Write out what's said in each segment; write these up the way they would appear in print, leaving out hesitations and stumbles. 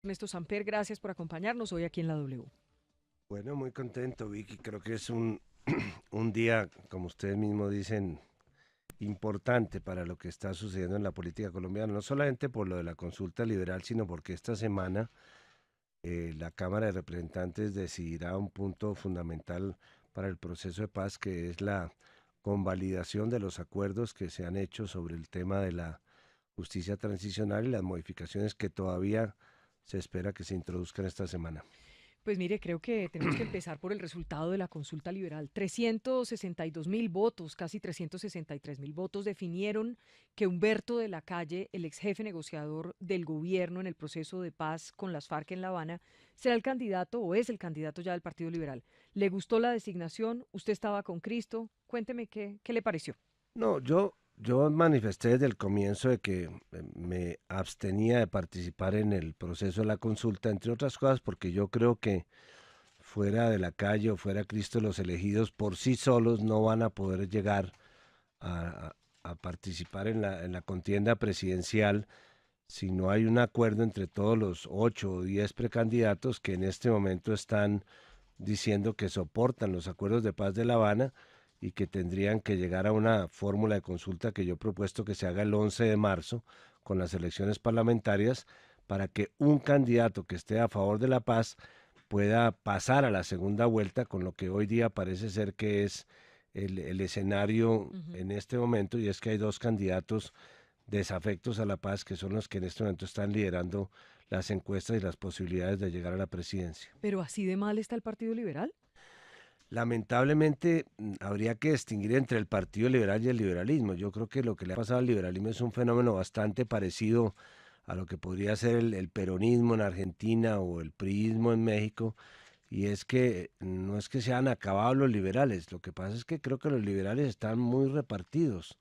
Ernesto Samper, gracias por acompañarnos hoy aquí en la W. Bueno, muy contento, Vicky. Creo que es un, un día, como ustedes mismos dicen, importante para lo que está sucediendo en la política colombiana, no solamente por lo de la consulta liberal, sino porque esta semana la Cámara de Representantes decidirá un punto fundamental para el proceso de paz, que es la convalidación de los acuerdos que se han hecho sobre el tema de la justicia transicional y las modificaciones que todavía se espera que se introduzcan esta semana. Pues mire, creo que tenemos que empezar por el resultado de la consulta liberal. 362.000 votos, casi 363.000 votos definieron que Humberto de la Calle, el ex jefe negociador del gobierno en el proceso de paz con las FARC en La Habana, será el candidato o es el candidato ya del Partido Liberal. ¿Le gustó la designación? ¿Usted estaba con Cristo? Cuénteme qué le pareció. No, yo manifesté desde el comienzo de que me abstenía de participar en el proceso de la consulta, entre otras cosas porque yo creo que fuera de la calle o fuera Cristo los elegidos por sí solos no van a poder llegar a, a participar en la contienda presidencial si no hay un acuerdo entre todos los 8 o 10 precandidatos que en este momento están diciendo que soportan los acuerdos de paz de La Habana y que tendrían que llegar a una fórmula de consulta que yo he propuesto que se haga el 11 de marzo con las elecciones parlamentarias para que un candidato que esté a favor de la paz pueda pasar a la segunda vuelta con lo que hoy día parece ser que es el escenario Ujú. en este momento, y es que hay dos candidatos desafectos a la paz que son los que en este momento están liderando las encuestas y las posibilidades de llegar a la presidencia. Pero así de mal está el Partido Liberal. Lamentablemente, habría que distinguir entre el Partido Liberal y el liberalismo. Yo creo que lo que le ha pasado al liberalismo es un fenómeno bastante parecido a lo que podría ser el peronismo en Argentina o el priismo en México, y es que no es que se han acabado los liberales, lo que pasa es que creo que los liberales están muy repartidos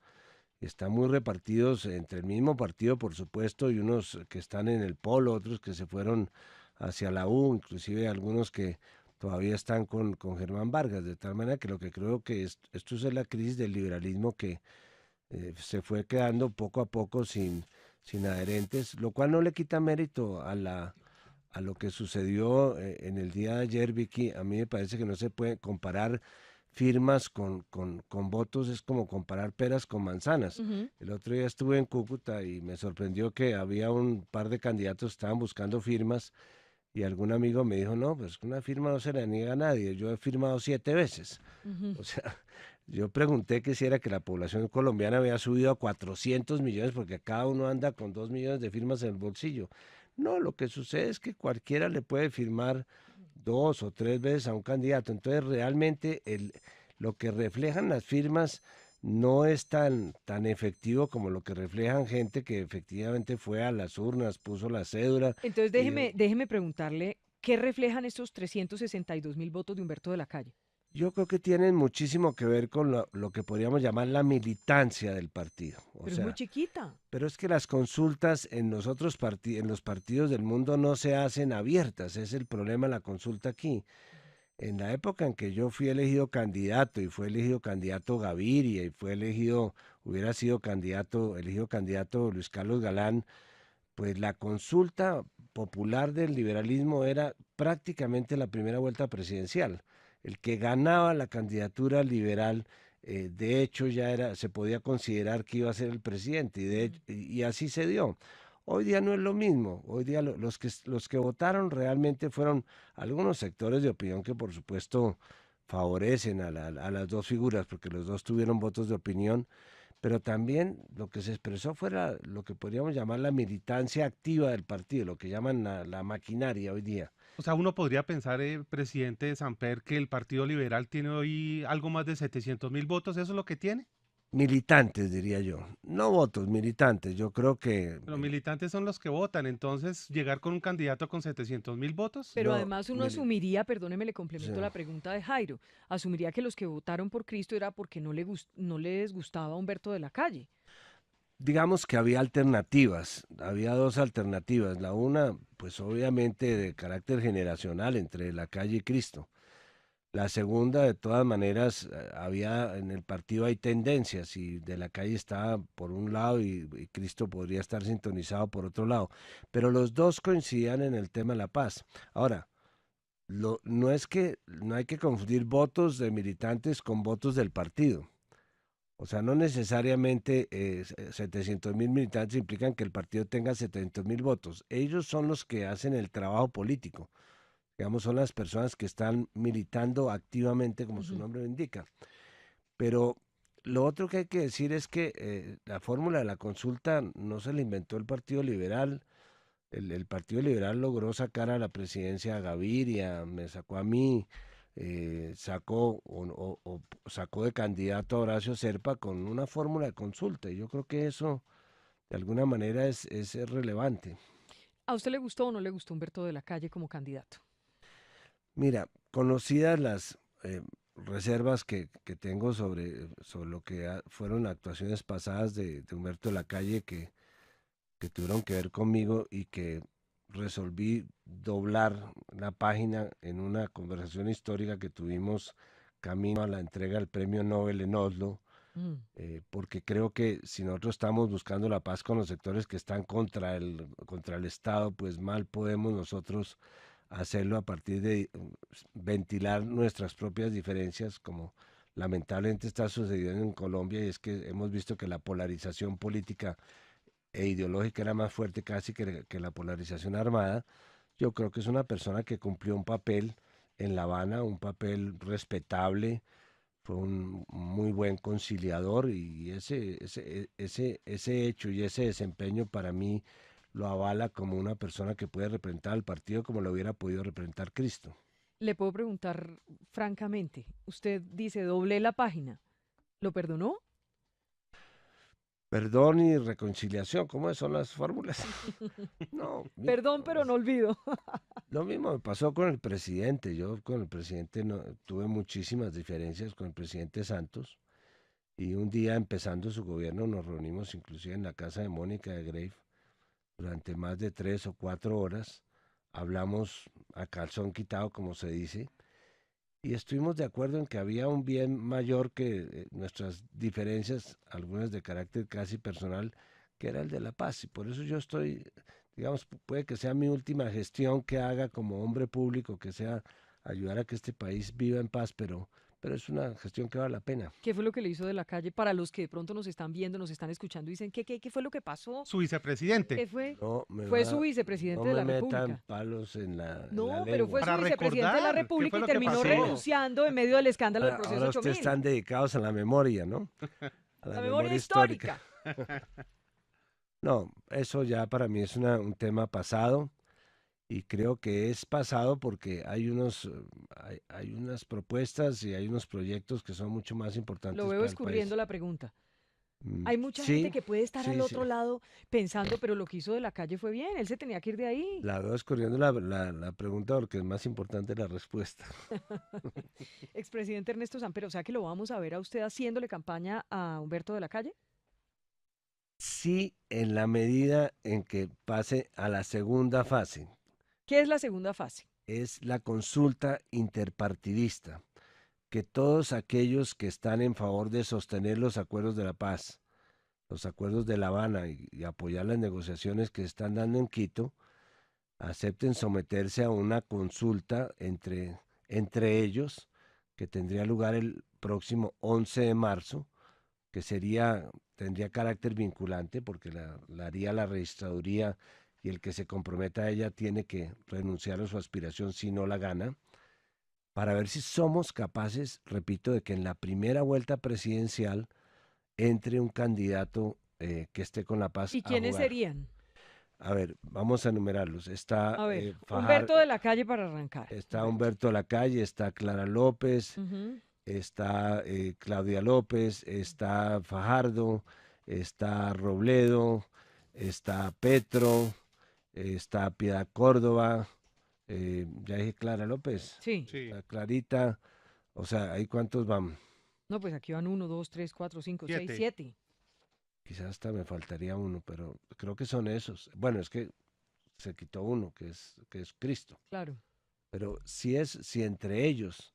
entre el mismo partido, por supuesto, y unos que están en el polo, otros que se fueron hacia la U, inclusive algunos que todavía están con Germán Vargas, de tal manera que lo que creo que esto es la crisis del liberalismo que se fue quedando poco a poco sin adherentes, lo cual no le quita mérito a lo que sucedió en el día de ayer, Vicky. A mí me parece que no se puede comparar firmas con votos, es como comparar peras con manzanas. Ujú. El otro día estuve en Cúcuta y me sorprendió que había un par de candidatos que estaban buscando firmas y algún amigo me dijo, no, pues una firma no se la niega a nadie, yo he firmado 7 veces. Ujú. O sea, yo pregunté que si era que la población colombiana había subido a 400 millones porque cada uno anda con 2 millones de firmas en el bolsillo. No, lo que sucede es que cualquiera le puede firmar 2 o 3 veces a un candidato. Entonces, realmente lo que reflejan las firmas no es tan efectivo como lo que reflejan gente que efectivamente fue a las urnas, puso la cédula Entonces y déjeme preguntarle, ¿qué reflejan estos 362.000 votos de Humberto de la Calle? yo creo que tienen muchísimo que ver con lo que podríamos llamar la militancia del partido. O Pero es muy sea, chiquita. pero es que las consultas en en los partidos del mundo no se hacen abiertas. Es el problema de la consulta aquí. En la época en que yo fui elegido candidato y fue elegido candidato Gaviria y hubiera sido elegido candidato Luis Carlos Galán, pues la consulta popular del liberalismo era prácticamente la primera vuelta presidencial. El que ganaba la candidatura liberal, de hecho se podía considerar que iba a ser el presidente, Mm. y así se dio. Hoy día no es lo mismo. Hoy día los que votaron realmente fueron algunos sectores de opinión que por supuesto favorecen a las dos figuras, porque los dos tuvieron votos de opinión, pero también lo que se expresó fuera lo que podríamos llamar la militancia activa del partido, lo que llaman la maquinaria hoy día. O sea, uno podría pensar, presidente Samper, que el Partido Liberal tiene hoy algo más de 700.000 votos, ¿eso es lo que tiene? Militantes, diría yo. No votos, militantes. Yo creo que Los militantes son los que votan, entonces llegar con un candidato con 700.000 votos. Pero no, además uno asumiría, perdóneme, le sí. complemento la pregunta de Jairo, asumiría que los que votaron por Cristo era porque no les gustaba Humberto de la Calle. Digamos que había alternativas, había dos alternativas. La una, pues obviamente de carácter generacional entre la calle y Cristo. La segunda, de todas maneras, había en el partido hay tendencias y De la Calle estaba por un lado y Cristo podría estar sintonizado por otro lado, pero los dos coincidían en el tema de la paz. Ahora, no es que no hay que confundir votos de militantes con votos del partido. O sea, no necesariamente 700.000 militantes implican que el partido tenga 700.000 votos. Ellos son los que hacen el trabajo político. Digamos, son las personas que están militando activamente, como su Ujú. nombre lo indica. Pero lo otro que hay que decir es que la fórmula de la consulta no se la inventó el Partido Liberal. El Partido Liberal logró sacar a la presidencia a Gaviria, me sacó a mí, sacó de candidato a Horacio Serpa con una fórmula de consulta. Y yo creo que eso, de alguna manera, es relevante. ¿A usted le gustó o no le gustó Humberto de la Calle como candidato? Mira, conocidas las reservas que tengo sobre lo que fueron actuaciones pasadas de Humberto Lacalle que tuvieron que ver conmigo y que resolví doblar la página en una conversación histórica que tuvimos camino a la entrega del premio Nobel en Oslo, Mm. porque creo que si nosotros estamos buscando la paz con los sectores que están contra el Estado, pues mal podemos nosotros hacerlo a partir de ventilar nuestras propias diferencias, como lamentablemente está sucediendo en Colombia, y es que hemos visto que la polarización política e ideológica era más fuerte casi que la polarización armada. Yo creo que es una persona que cumplió un papel en La Habana, un papel respetable, fue un muy buen conciliador y ese hecho y ese desempeño para mí lo avala como una persona que puede representar al partido como lo hubiera podido representar Cristo. Le puedo preguntar francamente, usted dice, doblé la página, ¿lo perdonó? Perdón y reconciliación, ¿cómo son las fórmulas? No, mira, Perdón, pero no olvido. lo mismo me pasó con el presidente. Yo con el presidente no, tuve muchísimas diferencias con el presidente Santos y un día empezando su gobierno nos reunimos inclusive en la casa de Mónica de Grave durante más de 3 o 4 horas. Hablamos a calzón quitado, como se dice, y estuvimos de acuerdo en que había un bien mayor que nuestras diferencias, algunas de carácter casi personal, que era el de la paz. Y por eso yo estoy, digamos, puede que sea mi última gestión que haga como hombre público, que sea ayudar a que este país viva en paz, pero es una gestión que vale la pena. ¿Qué fue lo que le hizo de la calle para los que de pronto nos están viendo, nos están escuchando y dicen, ¿qué fue lo que pasó? Su vicepresidente. ¿Qué fue? No me Fue su va, no vicepresidente de me la metan República. palos en la No, pero fue lengua. su Para vicepresidente de la recordar qué República fue y lo que terminó pasó. renunciando en medio del escándalo del proceso Ahora ustedes 8000. están dedicados a la memoria, ¿no? A la La memoria memoria histórica. histórica. No, eso ya para mí es un tema pasado y creo que es pasado porque hay unas propuestas y hay unos proyectos que son mucho más Lo importantes veo para el escurriendo país. la pregunta. Mm, Hay mucha gente sí, que puede estar al sí, sí. otro lado pensando, pero lo que hizo de la calle fue bien, él se tenía que ir de ahí. La veo escurriendo la pregunta porque es más importante la respuesta. Expresidente Ernesto Samper, o sea que lo vamos a ver a usted haciéndole campaña a Humberto de la Calle. Sí, en la medida en que pase a la segunda fase, ¿Qué es la segunda fase? es la consulta interpartidista, que todos aquellos que están en favor de sostener los acuerdos de la paz, los acuerdos de La Habana y apoyar las negociaciones que se están dando en Quito, acepten someterse a una consulta entre ellos, que tendría lugar el próximo 11 de marzo, que tendría carácter vinculante porque la haría la registraduría y el que se comprometa a ella tiene que renunciar a su aspiración si no la gana, para ver si somos capaces, repito, de que en la primera vuelta presidencial entre un candidato que esté con la paz ¿Y a quiénes jugar. serían? A ver, vamos a enumerarlos. Está A ver, Humberto de la Calle para arrancar. está Humberto. Humberto Lacalle, está Clara López, Ujú. está Claudia López, está Fajardo, está Robledo, está Petro, está Piedad Córdoba, ya dije Clara López, Sí. Sí, está Clarita, o sea, ¿ahí cuántos van? No, pues aquí van 1, 2, 3, 4, 5, 6, 7. 7. Quizás hasta me faltaría uno, pero creo que son esos. Bueno, es que se quitó uno, que es Cristo. Claro. Pero si entre ellos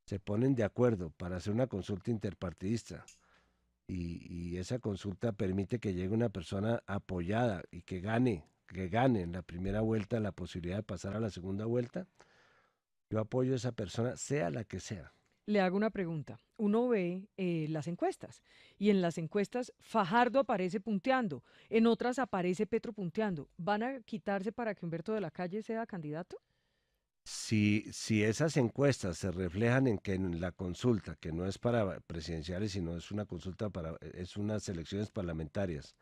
se ponen de acuerdo para hacer una consulta interpartidista y esa consulta permite que llegue una persona apoyada y que gane en la primera vuelta la posibilidad de pasar a la segunda vuelta, yo apoyo a esa persona, sea la que sea. Le hago una pregunta. Uno ve las encuestas y en las encuestas Fajardo aparece punteando, en otras aparece Petro punteando. ¿Van a quitarse para que Humberto de la Calle sea candidato? Si esas encuestas se reflejan en que en la consulta, que no es para presidenciales, sino es una consulta es unas elecciones parlamentarias,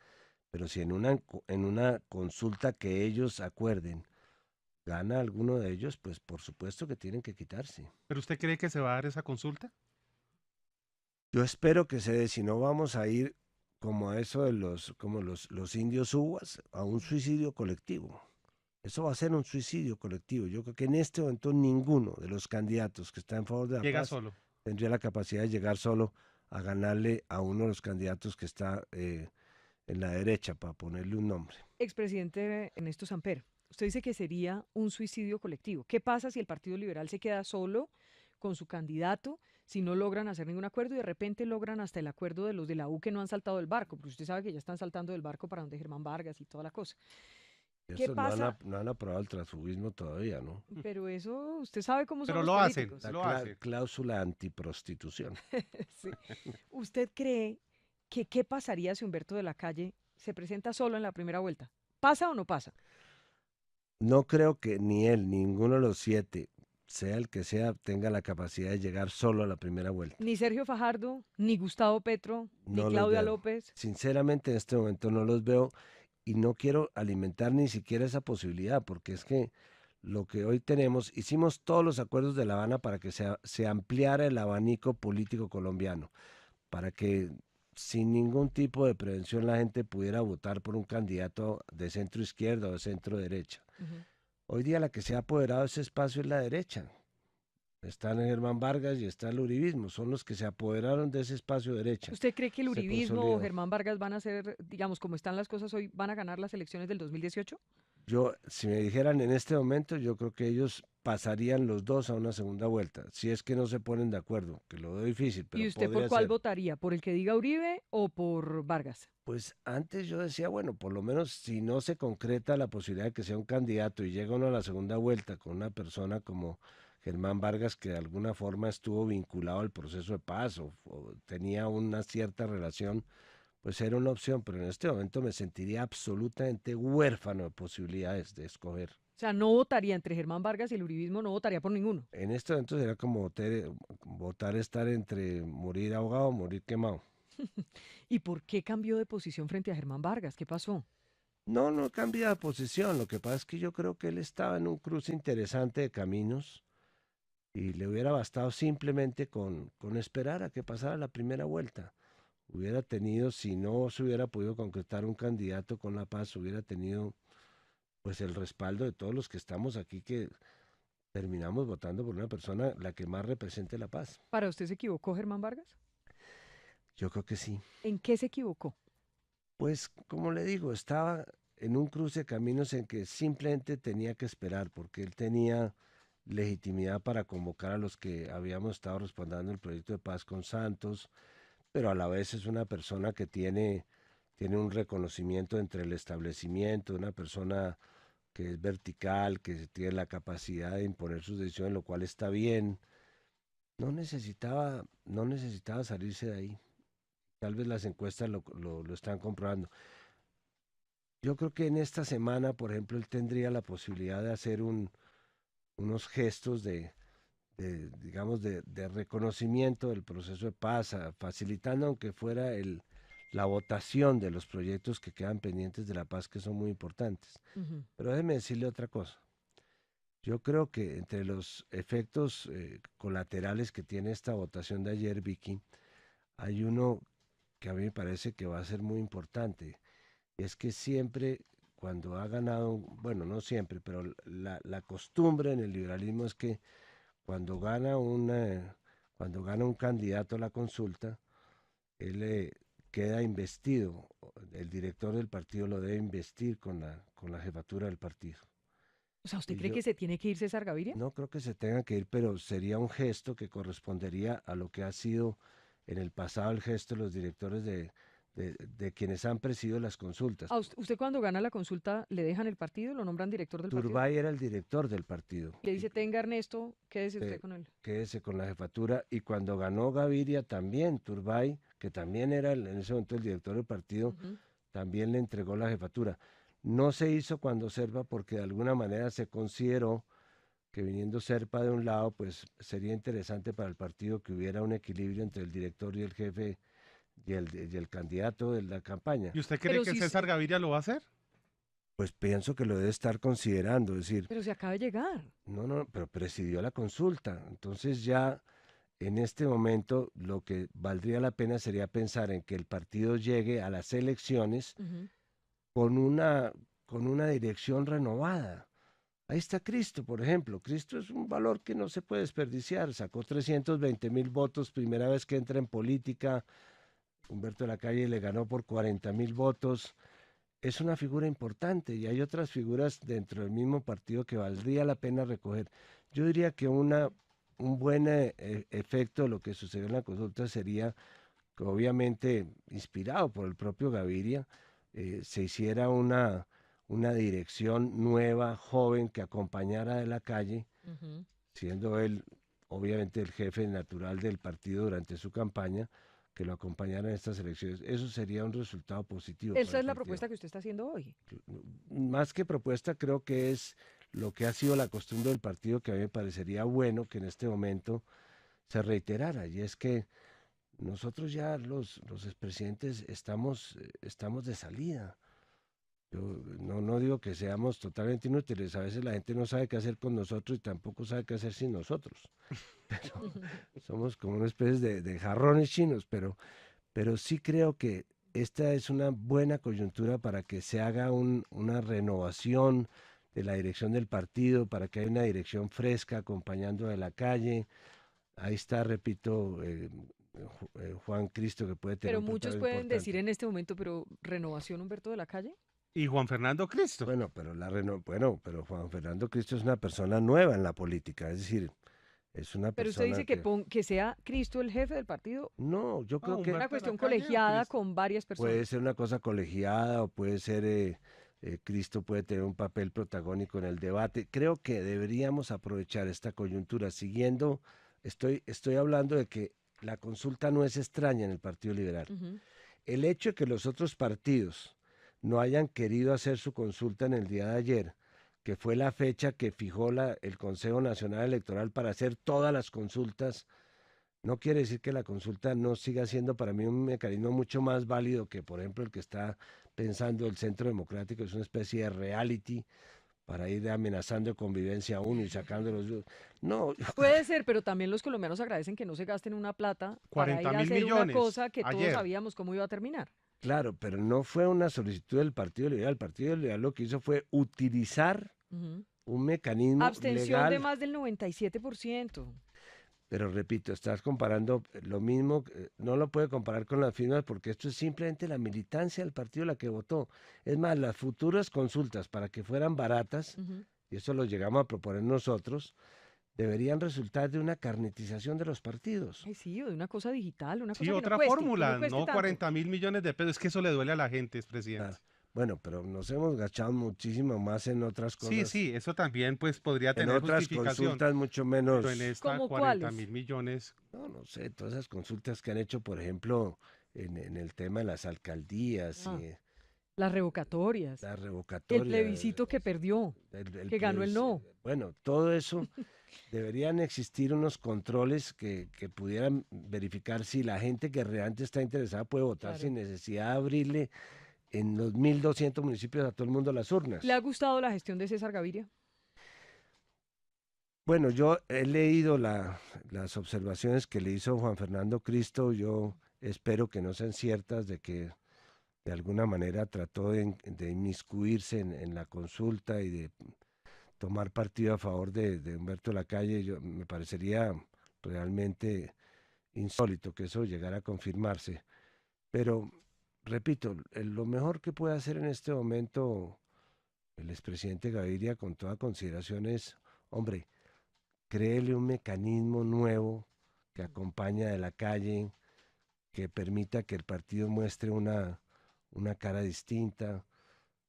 pero si en una consulta que ellos acuerden, gana alguno de ellos, pues por supuesto que tienen que quitarse. ¿Pero usted cree que se va a dar esa consulta? Yo espero que se dé, si no vamos a ir como a eso de como los indios uvas, a un suicidio colectivo. Eso va a ser un suicidio colectivo. Yo creo que en este momento ninguno de los candidatos que está en favor de la Llega paz solo. tendría la capacidad de llegar solo a ganarle a uno de los candidatos que está en la derecha, para ponerle un nombre. Expresidente Ernesto Samper, usted dice que sería un suicidio colectivo. ¿Qué pasa si el Partido Liberal se queda solo con su candidato, si no logran hacer ningún acuerdo y de repente logran hasta el acuerdo de los de la U que no han saltado del barco? Porque usted sabe que ya están saltando del barco para donde Germán Vargas y toda la cosa. ¿Qué Eso pasa? no han aprobado el transfugismo todavía, ¿no? Pero eso, usted sabe cómo son Pero los lo hacen, políticos. La lo hacen. cláusula antiprostitución. Sí. ¿Usted cree que qué pasaría si Humberto de la Calle se presenta solo en la primera vuelta? ¿Pasa o no pasa? No creo que ni él, ninguno de los siete, sea el que sea, tenga la capacidad de llegar solo a la primera vuelta. Ni Sergio Fajardo, ni Gustavo Petro, ni No los Claudia veo. López. Sinceramente, en este momento no los veo y no quiero alimentar ni siquiera esa posibilidad, porque es que lo que hoy tenemos, hicimos todos los acuerdos de La Habana para que se ampliara el abanico político colombiano, para que sin ningún tipo de prevención la gente pudiera votar por un candidato de centro izquierda o de centro derecha. Ujú. Hoy día la que se ha apoderado de ese espacio es la derecha. Están Germán Vargas y está el uribismo, son los que se apoderaron de ese espacio derecha. ¿Usted cree que el Se uribismo o consolidó. Germán Vargas van a ser, digamos, como están las cosas hoy, van a ganar las elecciones del 2018? Yo, si me dijeran en este momento, yo creo que ellos pasarían los dos a una segunda vuelta, si es que no se ponen de acuerdo, que lo veo difícil, ¿Y pero usted por podría cuál ser. votaría? ¿Por el que diga Uribe o por Vargas? Pues antes yo decía, bueno, por lo menos si no se concreta la posibilidad de que sea un candidato y llega uno a la segunda vuelta con una persona como Germán Vargas, que de alguna forma estuvo vinculado al proceso de paz o tenía una cierta relación, pues era una opción, pero en este momento me sentiría absolutamente huérfano de posibilidades de escoger. O sea, no votaría entre Germán Vargas y el uribismo, no votaría por ninguno. En este momento sería como votar estar entre morir ahogado o morir quemado. ¿Y por qué cambió de posición frente a Germán Vargas? ¿Qué pasó? No, no cambia de posición. Lo que pasa es que yo creo que él estaba en un cruce interesante de caminos y le hubiera bastado simplemente con esperar a que pasara la primera vuelta. Hubiera tenido, si no se hubiera podido concretar un candidato con La Paz, hubiera tenido pues el respaldo de todos los que estamos aquí que terminamos votando por una persona la que más represente la paz. ¿Para usted se equivocó Germán Vargas? Yo creo que sí. ¿En qué se equivocó? Pues como le digo, estaba en un cruce de caminos en que simplemente tenía que esperar porque él tenía legitimidad para convocar a los que habíamos estado respaldando el proyecto de paz con Santos, pero a la vez es una persona que tiene un reconocimiento entre el establecimiento, una persona que es vertical, que tiene la capacidad de imponer sus decisiones, lo cual está bien. No necesitaba salirse de ahí. Tal vez las encuestas lo están comprobando. Yo creo que en esta semana, por ejemplo, él tendría la posibilidad de hacer unos gestos digamos, de reconocimiento del proceso de paz, facilitando aunque fuera la votación de los proyectos que quedan pendientes de la paz, que son muy importantes. Ujú. Pero déjeme decirle otra cosa. Yo creo que entre los efectos colaterales que tiene esta votación de ayer, Vicky, hay uno que a mí me parece que va a ser muy importante. Y es que siempre cuando ha ganado, bueno, no siempre, pero la costumbre en el liberalismo es que cuando cuando gana un candidato a la consulta, él queda investido, el director del partido lo debe investir con la jefatura del partido. O sea, ¿usted Y cree yo que se tiene que ir César Gaviria? no creo que se tenga que ir, pero sería un gesto que correspondería a lo que ha sido en el pasado el gesto de los directores de quienes han presidido las consultas. ¿A usted cuando gana la consulta le dejan el partido, lo nombran director del partido? Turbay era el director del partido. Y le dice, tenga Ernesto, quédese usted Que con él. quédese con la jefatura. Y cuando ganó Gaviria también, Turbay, que también era en ese momento el director del partido, Ujú. también le entregó la jefatura. No se hizo cuando Serpa porque de alguna manera se consideró que viniendo Serpa de un lado, pues sería interesante para el partido que hubiera un equilibrio entre el director y el jefe y el candidato de la campaña. ¿Y usted cree Pero que si, César Gaviria lo va a hacer? Pues pienso que lo debe estar considerando, es decir, pero se acaba de llegar. no, no, pero presidió la consulta. Entonces ya en este momento lo que valdría la pena sería pensar en que el partido llegue a las elecciones Ujú. con una dirección renovada. Ahí está Cristo, por ejemplo. Cristo es un valor que no se puede desperdiciar. Sacó 320.000 votos, primera vez que entra en política. Humberto Lacalle le ganó por 40.000 votos. Es una figura importante y hay otras figuras dentro del mismo partido que valdría la pena recoger. Yo diría que un buen efecto de lo que sucedió en la consulta sería que obviamente inspirado por el propio Gaviria, se hiciera una dirección nueva, joven, que acompañara de la calle, Ujú. siendo él obviamente el jefe natural del partido durante su campaña, que lo acompañara en estas elecciones. Eso sería un resultado positivo para Esa el es la partido. propuesta que usted está haciendo hoy. Más que propuesta, creo que es lo que ha sido la costumbre del partido, que a mí me parecería bueno que en este momento se reiterara, y es que nosotros ya los expresidentes estamos de salida. Yo no digo que seamos totalmente inútiles, a veces la gente no sabe qué hacer con nosotros y tampoco sabe qué hacer sin nosotros. Pero somos como una especie de jarrones chinos, pero sí creo que esta es una buena coyuntura para que se haga una renovación de la dirección del partido, para que haya una dirección fresca acompañando de la calle. Ahí está, repito, Juan Cristo, que puede tener Pero un papel muchos pueden decir importante. en este momento, pero ¿renovación Humberto de la Calle? ¿Y Juan Fernando Cristo? Bueno, pero Juan Fernando Cristo es una persona nueva en la política, es decir, es una Pero usted persona dice que, que, que sea Cristo el jefe del partido, no, yo Ah, creo que una Humberto de la cuestión Calle o colegiada Cristo. con varias puede personas. ser una cosa colegiada o puede ser, Cristo puede tener un papel protagónico en el debate. Creo que deberíamos aprovechar esta coyuntura siguiendo, estoy hablando de que la consulta no es extraña en el Partido Liberal. Ujú. El hecho de que los otros partidos no hayan querido hacer su consulta en el día de ayer, que fue la fecha que fijó el Consejo Nacional Electoral para hacer todas las consultas, no quiere decir que la consulta no siga siendo para mí un mecanismo mucho más válido que, por ejemplo, el que está pensando el Centro Democrático, es una especie de reality para ir amenazando convivencia a uno y sacándolos. No, Puede ser, pero también los colombianos agradecen que no se gasten una plata para 40 ir a mil hacer una millones cosa que todos ayer. sabíamos cómo iba a terminar. claro, pero no fue una solicitud del Partido Liberal. El Partido Liberal lo que hizo fue utilizar Ujú. un mecanismo Abstención de legal, más del 97%. pero repito, estás comparando lo mismo, no lo puede comparar con las firmas porque esto es simplemente la militancia del partido la que votó. Es más, las futuras consultas para que fueran baratas, Ujú. y eso lo llegamos a proponer nosotros, deberían resultar de una carnetización de los partidos. Ay, sí, o de una cosa digital, una Sí, cosa otra que no fórmula, cueste no tanto. 40.000 millones de pesos. Es que eso le duele a la gente, es presidente. Claro. Bueno, pero nos hemos gachado muchísimo más en otras Sí, cosas, sí, eso también pues podría en tener otras justificación, consultas mucho pero en menos. esta ¿Cómo 40 cuáles? mil millones, No sé, todas esas consultas que han hecho, por ejemplo, en el tema de las alcaldías Ah, y las revocatorias, la el revocatoria, plebiscito que perdió, el que ganó el no. bueno, todo eso deberían existir unos controles que pudieran verificar si la gente que realmente está interesada puede votar Claro. sin necesidad de abrirle en los 1.200 municipios a todo el mundo las ¿Le ha urnas. gustado la gestión de César Gaviria? Bueno, yo he leído las observaciones que le hizo Juan Fernando Cristo. Yo espero que no sean ciertas, de que de alguna manera trató de inmiscuirse en la consulta y de tomar partido a favor de Humberto Lacalle. Me parecería realmente insólito que eso llegara a confirmarse. Pero, repito, lo mejor que puede hacer en este momento el expresidente Gaviria, con toda consideración, es, hombre, créele un mecanismo nuevo que acompaña de la calle, que permita que el partido muestre una cara distinta.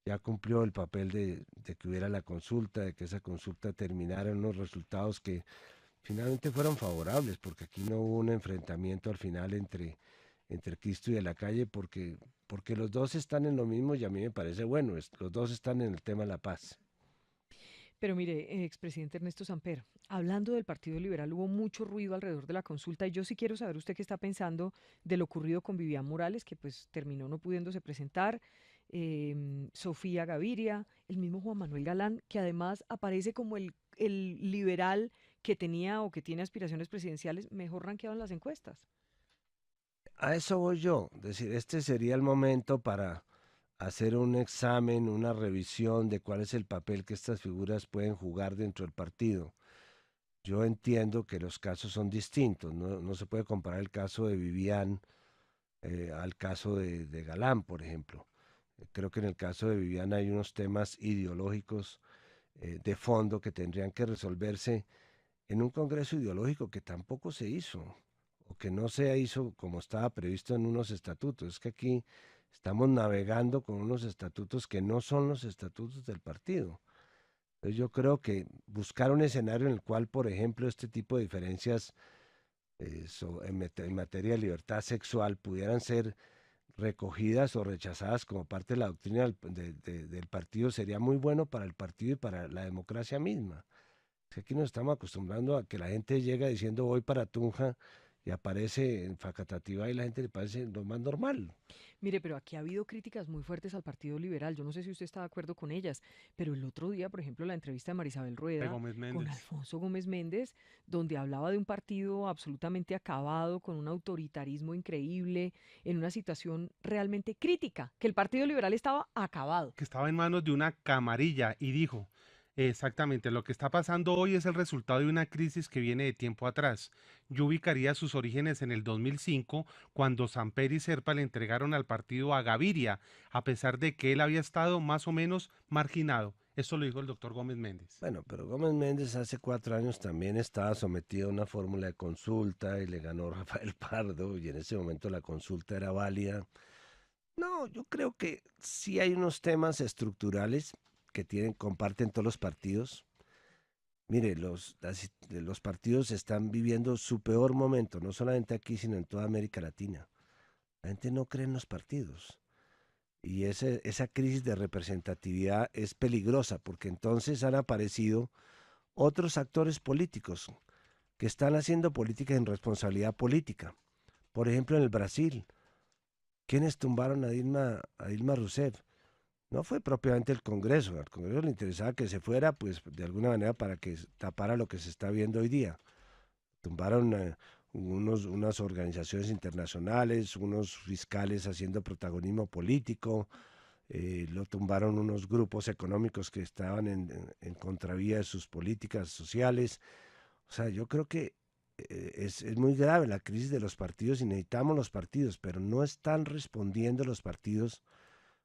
Ya cumplió el papel de que hubiera la consulta, de que esa consulta terminara en unos resultados que finalmente fueron favorables, porque aquí no hubo un enfrentamiento al final entre Cristo y de la calle, porque los dos están en lo mismo y a mí me parece bueno, los dos están en el tema de la paz. Pero mire, expresidente Ernesto Samper, hablando del Partido Liberal, hubo mucho ruido alrededor de la consulta y yo sí quiero saber usted qué está pensando de lo ocurrido con Vivian Morales, que pues terminó no pudiéndose presentar, Sofía Gaviria, el mismo Juan Manuel Galán, que además aparece como el liberal que tenía o que tiene aspiraciones presidenciales mejor rankeado en las encuestas. A eso voy yo, es decir, este sería el momento para hacer un examen, una revisión de cuál es el papel que estas figuras pueden jugar dentro del partido. Yo entiendo que los casos son distintos, no se puede comparar el caso de Vivian al caso de Galán, por ejemplo. Creo que en el caso de Vivian hay unos temas ideológicos de fondo que tendrían que resolverse en un congreso ideológico que tampoco se hizo, o que no se hizo como estaba previsto en unos estatutos. Es que aquí estamos navegando con unos estatutos que no son los estatutos del partido. Entonces yo creo que buscar un escenario en el cual, por ejemplo, este tipo de diferencias en materia de libertad sexual pudieran ser recogidas o rechazadas como parte de la doctrina del partido sería muy bueno para el partido y para la democracia misma. Es que aquí nos estamos acostumbrando a que la gente llega diciendo voy para Tunja y aparece en Facatativá y la gente le parece lo más normal. Mire, pero aquí ha habido críticas muy fuertes al Partido Liberal. Yo no sé si usted está de acuerdo con ellas, pero el otro día, por ejemplo, la entrevista de Marisabel De Rueda Gómez con Méndez. Alfonso Gómez Méndez, donde hablaba de un partido absolutamente acabado, con un autoritarismo increíble, en una situación realmente crítica, que el Partido Liberal estaba acabado. Que estaba en manos de una camarilla y dijo, exactamente, lo que está pasando hoy es el resultado de una crisis que viene de tiempo atrás. Yo ubicaría sus orígenes en el 2005, cuando Samper y Serpa le entregaron al partido a Gaviria, a pesar de que él había estado más o menos marginado. Esto lo dijo el doctor Gómez Méndez. Bueno, pero Gómez Méndez hace 4 años también estaba sometido a una fórmula de consulta y le ganó Rafael Pardo y en ese momento la consulta era válida. No, yo creo que sí hay unos temas estructurales que comparten todos los partidos. Mire, los partidos están viviendo su peor momento, no solamente aquí, sino en toda América Latina. La gente no cree en los partidos. Y esa crisis de representatividad es peligrosa porque entonces han aparecido otros actores políticos que están haciendo política en responsabilidad política. Por ejemplo, en el Brasil, ¿quiénes tumbaron a Dilma Rousseff? No fue propiamente el Congreso. Al Congreso le interesaba que se fuera, pues de alguna manera para que tapara lo que se está viendo hoy día. Tumbaron unas organizaciones internacionales, unos fiscales haciendo protagonismo político, lo tumbaron unos grupos económicos que estaban en contravía de sus políticas sociales. O sea, yo creo que es muy grave la crisis de los partidos y necesitamos los partidos, pero no están respondiendo los partidos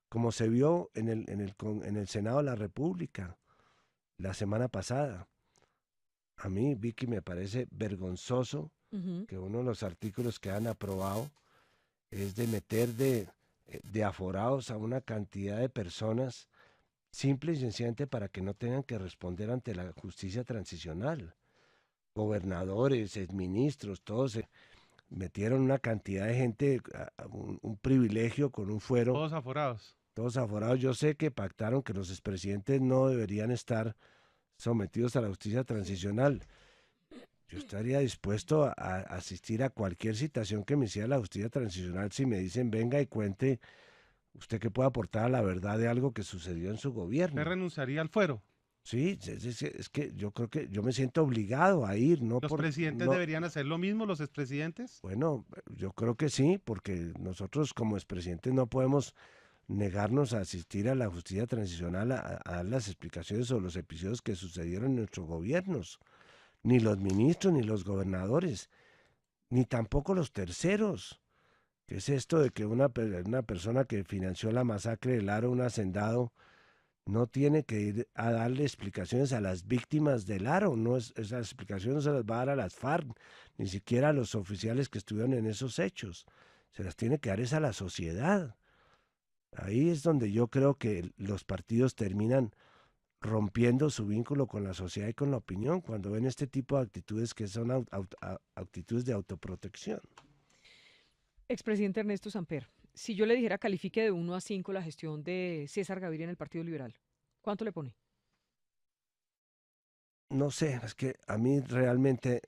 como se vio en el Senado de la República la semana pasada. A mí, Vicky, me parece vergonzoso Ujú. que uno de los artículos que han aprobado es de meter de aforados a una cantidad de personas simple y sencillamente para que no tengan que responder ante la justicia transicional. Gobernadores, exministros, todos se metieron una cantidad de gente, un privilegio con un fuero, Todos aforados. todos aforados. Yo sé que pactaron que los expresidentes no deberían estar sometidos a la justicia transicional. Yo estaría dispuesto a asistir a cualquier citación que me hiciera la justicia transicional si me dicen venga y cuente usted que puede aportar a la verdad de algo que sucedió en su ¿Usted gobierno. renunciaría al fuero? Sí, es que yo creo que yo me siento obligado a ir, no ¿Los por, presidentes no, deberían hacer lo mismo, los expresidentes? bueno, yo creo que sí, porque nosotros como expresidentes no podemos negarnos a asistir a la justicia transicional a dar las explicaciones sobre los episodios que sucedieron en nuestros gobiernos, ni los ministros, ni los gobernadores, ni tampoco los terceros. ¿Qué es esto de que una persona que financió la masacre del Aro, un hacendado, no tiene que ir a darle explicaciones a las víctimas del Aro, no esas explicaciones no se las va a dar a las FARC, ni siquiera a los oficiales que estuvieron en esos hechos, se las tiene que dar es a la sociedad. Ahí es donde yo creo que los partidos terminan rompiendo su vínculo con la sociedad y con la opinión cuando ven este tipo de actitudes que son actitudes de autoprotección. Expresidente Ernesto Samper, si yo le dijera califique de 1 a 5 la gestión de César Gaviria en el Partido Liberal, ¿cuánto le pone? No sé, es que a mí realmente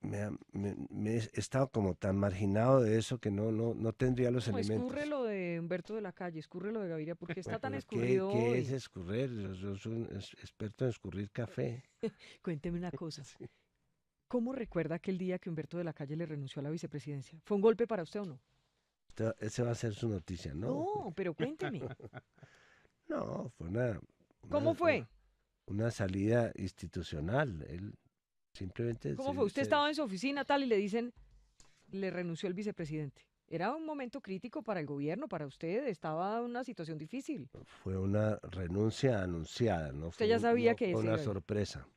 me he estado como tan marginado de eso que no tendría los No, escurre elementos. lo de Humberto de la Calle, escurre lo de Gaviria, porque está tan Pero escurrido ¿qué es hoy. escurrir? Yo soy un experto en escurrir café. Cuénteme una cosa, ¿cómo recuerda aquel día que Humberto de la Calle le renunció a la vicepresidencia? ¿Fue un golpe para usted o no? Ese va a ser su noticia, ¿no? No, pero cuénteme, No, fue ¿cómo una, fue? una salida institucional. Él simplemente ¿Cómo fue? Usted estaba en su oficina tal y le dicen, le renunció el vicepresidente. Era un momento crítico para el gobierno, para usted, estaba en una situación difícil. fue una renuncia anunciada, Usted ya sabía no que fue se una iba a ir. sorpresa.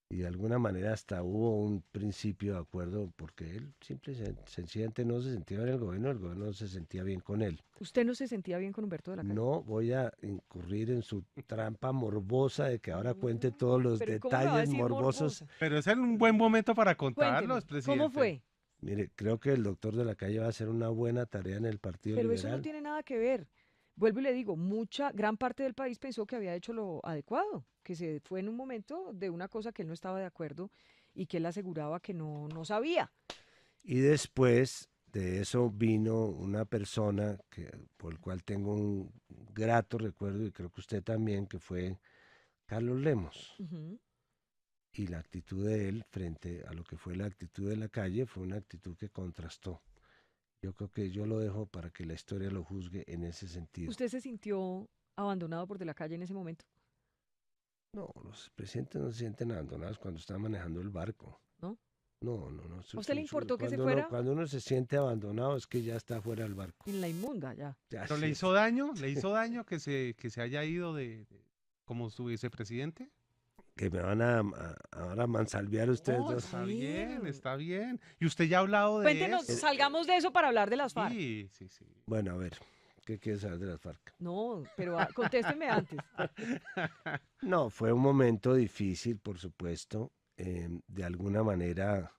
Y de alguna manera hasta hubo un principio de acuerdo porque él sencillamente no se sentía bien en el gobierno no se sentía bien con él. ¿Usted no se sentía bien con Humberto de la Calle? No voy a incurrir en su trampa morbosa de que ahora cuente todos los Pero ¿y cómo me va a detalles decir morbosos. morbosa? Pero es un buen momento para contarlos, Cuénteme, ¿cómo presidente. fue? Mire, creo que el doctor de la calle va a hacer una buena tarea en el Partido Pero eso no Liberal. tiene nada que ver. Vuelvo y le digo, gran parte del país pensó que había hecho lo adecuado, que se fue en un momento de una cosa que él no estaba de acuerdo y que él aseguraba que no sabía. Y después de eso vino una persona por el cual tengo un grato recuerdo y creo que usted también, que fue Carlos Lemos. Ujú. Y la actitud de él frente a lo que fue la actitud de la calle fue una actitud que contrastó. Yo creo que yo lo dejo para que la historia lo juzgue en ese sentido. ¿Usted se sintió abandonado por De la Calle en ese momento? No, los presidentes no se sienten abandonados cuando están manejando el barco. ¿No? No. ¿A usted le importó que se fuera? Cuando uno se siente abandonado es que ya está fuera del barco. En la inmunda ya. Ya ¿Pero le sí. hizo daño? ¿Le hizo daño que se haya ido como su vicepresidente? Que me van ahora a mansalviar ustedes No, dos. Está bien, sí. está bien. ¿Y usted ya ha hablado de Cuéntenos, eso? salgamos de eso para hablar de las FARC. Sí. Bueno, a ver, ¿qué quieres saber de las FARC? No, pero contésteme antes. No, fue un momento difícil, por supuesto. De alguna manera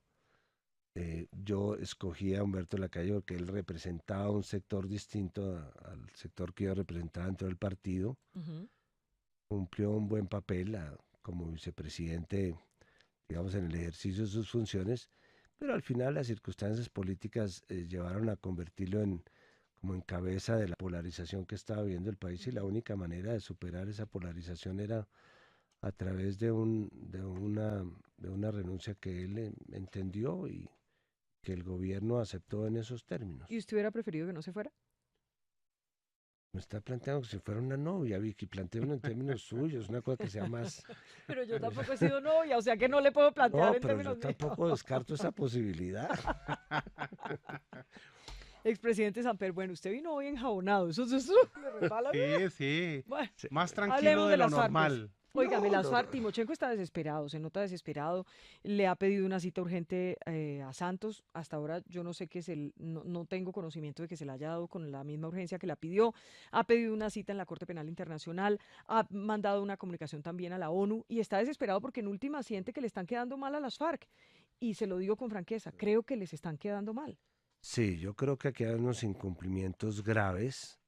yo escogí a Humberto Lacalle porque él representaba un sector distinto al sector que yo representaba dentro del partido. Ujú. Cumplió un buen papel como vicepresidente, digamos, en el ejercicio de sus funciones, pero al final las circunstancias políticas llevaron a convertirlo como en cabeza de la polarización que estaba viviendo el país y la única manera de superar esa polarización era a través de una renuncia que él entendió y que el gobierno aceptó en esos términos. ¿Y usted hubiera preferido que no se fuera? Me está planteando que si fuera una novia, Vicky, planteémoslo en términos suyos, una cosa que sea más... Pero yo tampoco he sido novia, o sea que no le puedo plantear No, en pero yo términos míos. tampoco descarto esa posibilidad. Expresidente Samper, bueno, usted vino hoy enjabonado, eso le resbala. Sí. Bueno, Más tranquilo hablemos de de lo las FARC, pues. normal. Óigame, No, las no, FARC, Timochenko está desesperado, se nota desesperado, le ha pedido una cita urgente a Santos, hasta ahora yo no sé que no tengo conocimiento de que se la haya dado con la misma urgencia que la pidió, ha pedido una cita en la Corte Penal Internacional, ha mandado una comunicación también a la ONU y está desesperado porque en última siente que le están quedando mal a las FARC y se lo digo con franqueza, creo que les están quedando mal. Sí, yo creo que aquí hay unos incumplimientos graves.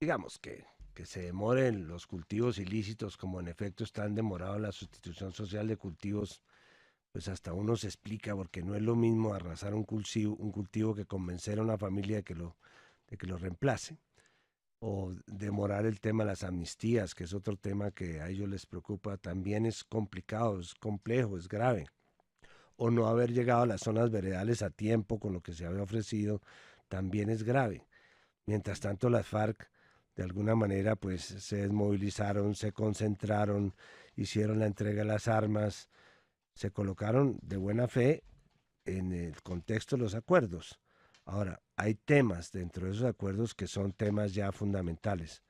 Digamos que se demoren los cultivos ilícitos, como en efecto están demorados la sustitución social de cultivos, pues hasta uno se explica, porque no es lo mismo arrasar un cultivo que convencer a una familia de que lo reemplace. O demorar el tema de las amnistías, que es otro tema que a ellos les preocupa, también es complicado, es complejo, es grave. O no haber llegado a las zonas veredales a tiempo con lo que se había ofrecido, también es grave. Mientras tanto, las FARC, de alguna manera, pues se desmovilizaron, se concentraron, hicieron la entrega de las armas, se colocaron de buena fe en el contexto de los acuerdos. Ahora, hay temas dentro de esos acuerdos que son temas ya fundamentales,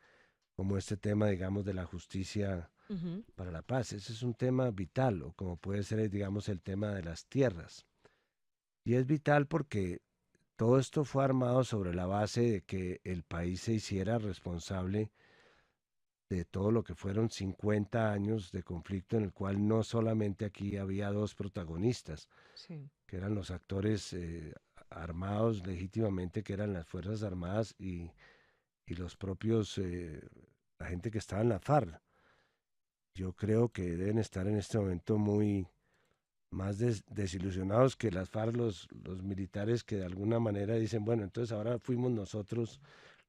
como este tema, digamos, de la justicia Ujú. para la paz. Ese es un tema vital, o como puede ser, digamos, el tema de las tierras. Y es vital porque todo esto fue armado sobre la base de que el país se hiciera responsable de todo lo que fueron 50 años de conflicto en el cual no solamente aquí había dos protagonistas, Sí. que eran los actores armados legítimamente, que eran las Fuerzas Armadas y los propios, la gente que estaba en la FARC. Yo creo que deben estar en este momento muy más desilusionados que las FARC, los militares que de alguna manera dicen, bueno, entonces ahora fuimos nosotros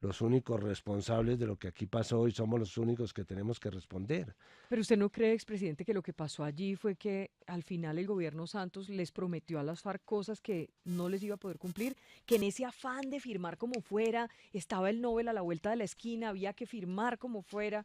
los únicos responsables de lo que aquí pasó y somos los únicos que tenemos que responder. Pero usted no cree, expresidente, que lo que pasó allí fue que al final el gobierno Santos les prometió a las FARC cosas que no les iba a poder cumplir, que en ese afán de firmar como fuera, estaba el Nobel a la vuelta de la esquina, había que firmar como fuera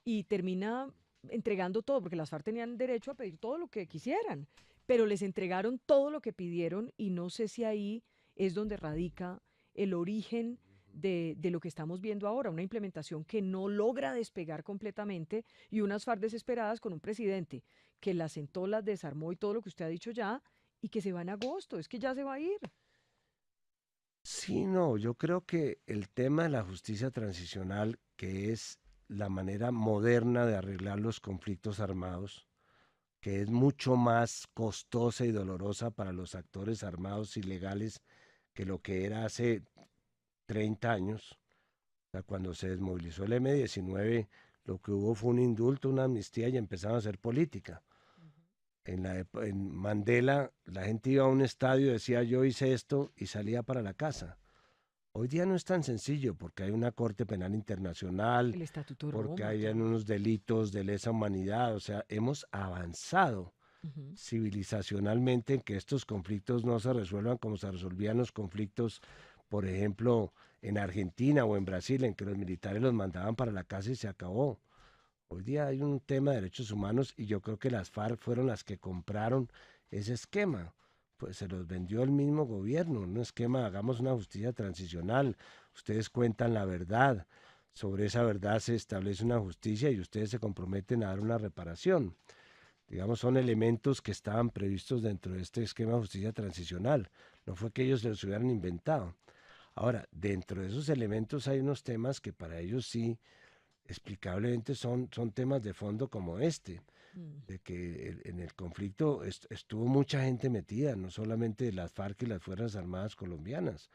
y termina entregando todo, porque las FARC tenían derecho a pedir todo lo que quisieran, pero les entregaron todo lo que pidieron y no sé si ahí es donde radica el origen de lo que estamos viendo ahora, una implementación que no logra despegar completamente y unas FARC desesperadas con un presidente que las sentó, las desarmó y todo lo que usted ha dicho ya, y que se va en agosto, es que ya se va a ir. Sí, no, yo creo que el tema de la justicia transicional, que es la manera moderna de arreglar los conflictos armados, que es mucho más costosa y dolorosa para los actores armados ilegales que lo que era hace 30 años. O sea, cuando se desmovilizó el M-19, lo que hubo fue un indulto, una amnistía y empezaron a hacer política. En Mandela, la gente iba a un estadio, decía yo hice esto y salía para la casa. Hoy día no es tan sencillo porque hay una Corte Penal Internacional, El Estatuto de porque Roma, hay todo. unos delitos de lesa humanidad, o sea, hemos avanzado Ujú. civilizacionalmente en que estos conflictos no se resuelvan como se resolvían los conflictos, por ejemplo, en Argentina o en Brasil, en que los militares los mandaban para la casa y se acabó. Hoy día hay un tema de derechos humanos y yo creo que las FARC fueron las que compraron ese esquema. Pues se los vendió el mismo gobierno, un esquema, hagamos una justicia transicional, ustedes cuentan la verdad, sobre esa verdad se establece una justicia y ustedes se comprometen a dar una reparación. Digamos, son elementos que estaban previstos dentro de este esquema de justicia transicional. No fue que ellos se los hubieran inventado. Ahora, dentro de esos elementos hay unos temas que para ellos sí, explicablemente, son temas de fondo como este, Mm. de que en el conflicto estuvo mucha gente metida, no solamente las FARC y las Fuerzas Armadas colombianas.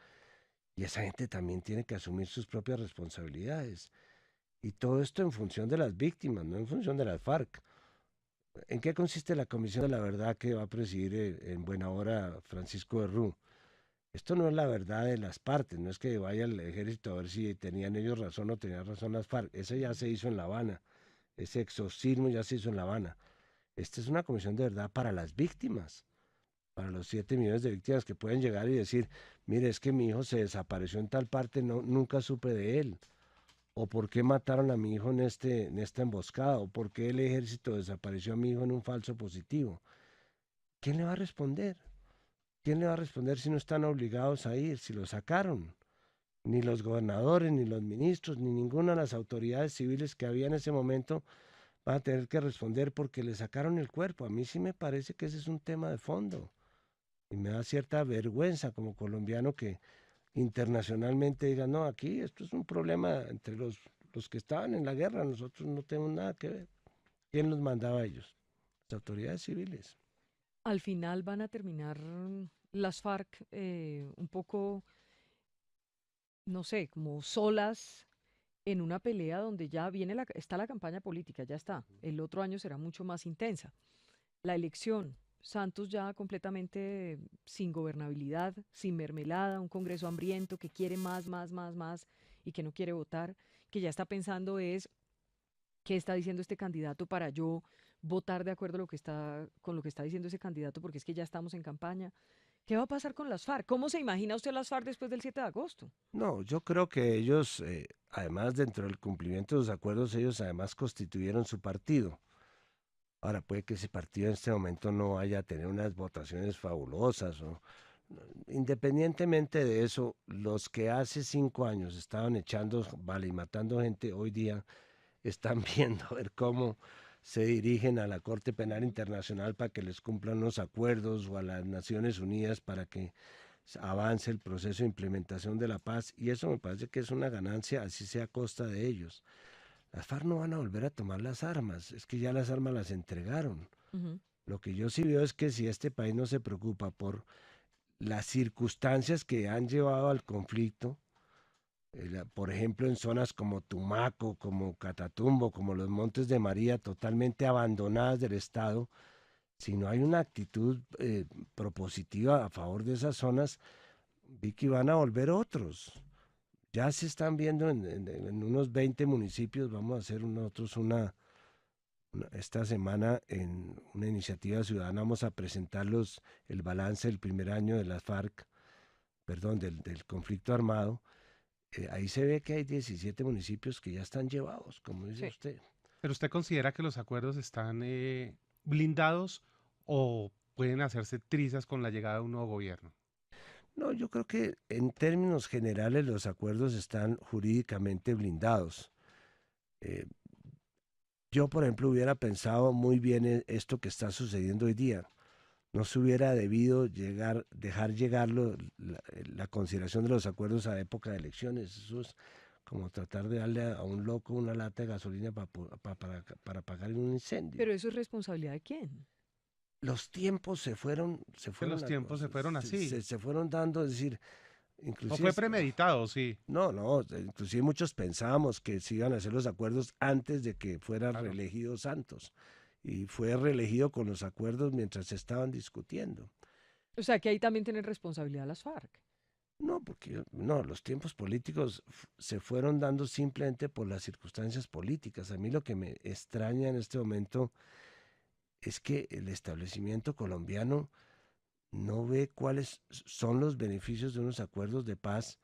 Y esa gente también tiene que asumir sus propias responsabilidades. Y todo esto en función de las víctimas, no en función de las FARC. ¿En qué consiste la Comisión de la Verdad que va a presidir en buena hora Francisco de Rú? Esto no es la verdad de las partes, no es que vaya al ejército a ver si tenían ellos razón o tenían razón las FARC. Eso ya se hizo en La Habana, ese exorcismo ya se hizo en La Habana. Esta es una comisión de verdad para las víctimas, para los 7 millones de víctimas que pueden llegar y decir, mire, es que mi hijo se desapareció en tal parte, no, nunca supe de él. O por qué mataron a mi hijo en esta emboscada, o por qué el ejército desapareció a mi hijo en un falso positivo. ¿Quién le va a responder? ¿Quién le va a responder si no están obligados a ir, si lo sacaron? Ni los gobernadores, ni los ministros, ni ninguna de las autoridades civiles que había en ese momento van a tener que responder porque le sacaron el cuerpo. A mí sí me parece que ese es un tema de fondo. Y me da cierta vergüenza como colombiano que internacionalmente digan, no, aquí esto es un problema entre los que estaban en la guerra, nosotros no tenemos nada que ver. ¿Quién los mandaba a ellos? Las autoridades civiles. Al final van a terminar las FARC un poco, no sé, como solas en una pelea donde ya viene está la campaña política, ya está. El otro año será mucho más intensa. La elección, Santos ya completamente sin gobernabilidad, sin mermelada, un Congreso hambriento que quiere más, más, más, más y que no quiere votar, que ya está pensando es qué está diciendo este candidato para yo votar de acuerdo a lo que está, con lo que está diciendo ese candidato, porque es que ya estamos en campaña. ¿Qué va a pasar con las FARC? ¿Cómo se imagina usted las FARC después del 7 de agosto? No, yo creo que ellos, además dentro del cumplimiento de los acuerdos, ellos además constituyeron su partido. Ahora puede que ese partido en este momento no vaya a tener unas votaciones fabulosas. Independientemente de eso, los que hace 5 años estaban echando, vale, y matando gente, hoy día están viendo a ver cómo se dirigen a la Corte Penal Ujú. Internacional para que les cumplan los acuerdos o a las Naciones Unidas para que avance el proceso de implementación de la paz y eso me parece que es una ganancia, así sea a costa de ellos. Las FARC no van a volver a tomar las armas, es que ya las armas las entregaron. Ujú. Lo que yo sí veo es que si este país no se preocupa por las circunstancias que han llevado al conflicto, por ejemplo, en zonas como Tumaco, como Catatumbo, como los Montes de María, totalmente abandonadas del Estado, si no hay una actitud propositiva a favor de esas zonas, vi que van a volver otros. Ya se están viendo en unos 20 municipios, vamos a hacer nosotros esta semana en una iniciativa ciudadana, vamos a presentarlos el balance del primer año de las FARC, perdón, del conflicto armado. Ahí se ve que hay 17 municipios que ya están llevados, como dice Sí. usted. ¿Pero usted considera que los acuerdos están blindados o pueden hacerse trizas con la llegada de un nuevo gobierno? No, yo creo que en términos generales los acuerdos están jurídicamente blindados. Eh, yo, por ejemplo, hubiera pensado muy bien en esto que está sucediendo hoy día. No se hubiera debido dejar llegar la consideración de los acuerdos a época de elecciones. Eso es como tratar de darle a un loco una lata de gasolina para apagar un incendio. Pero eso es responsabilidad de quién. Los tiempos Que los tiempos se fueron así. se fueron dando, es decir, No inclusive, fue premeditado, sí, no, inclusive muchos pensábamos que se iban a hacer los acuerdos antes de que fuera claro. reelegido Santos. Y fue reelegido con los acuerdos mientras se estaban discutiendo. O sea, que ahí también tienen responsabilidad las FARC. No, porque no, los tiempos políticos se fueron dando simplemente por las circunstancias políticas. A mí lo que me extraña en este momento es que el establecimiento colombiano no ve cuáles son los beneficios de unos acuerdos de paz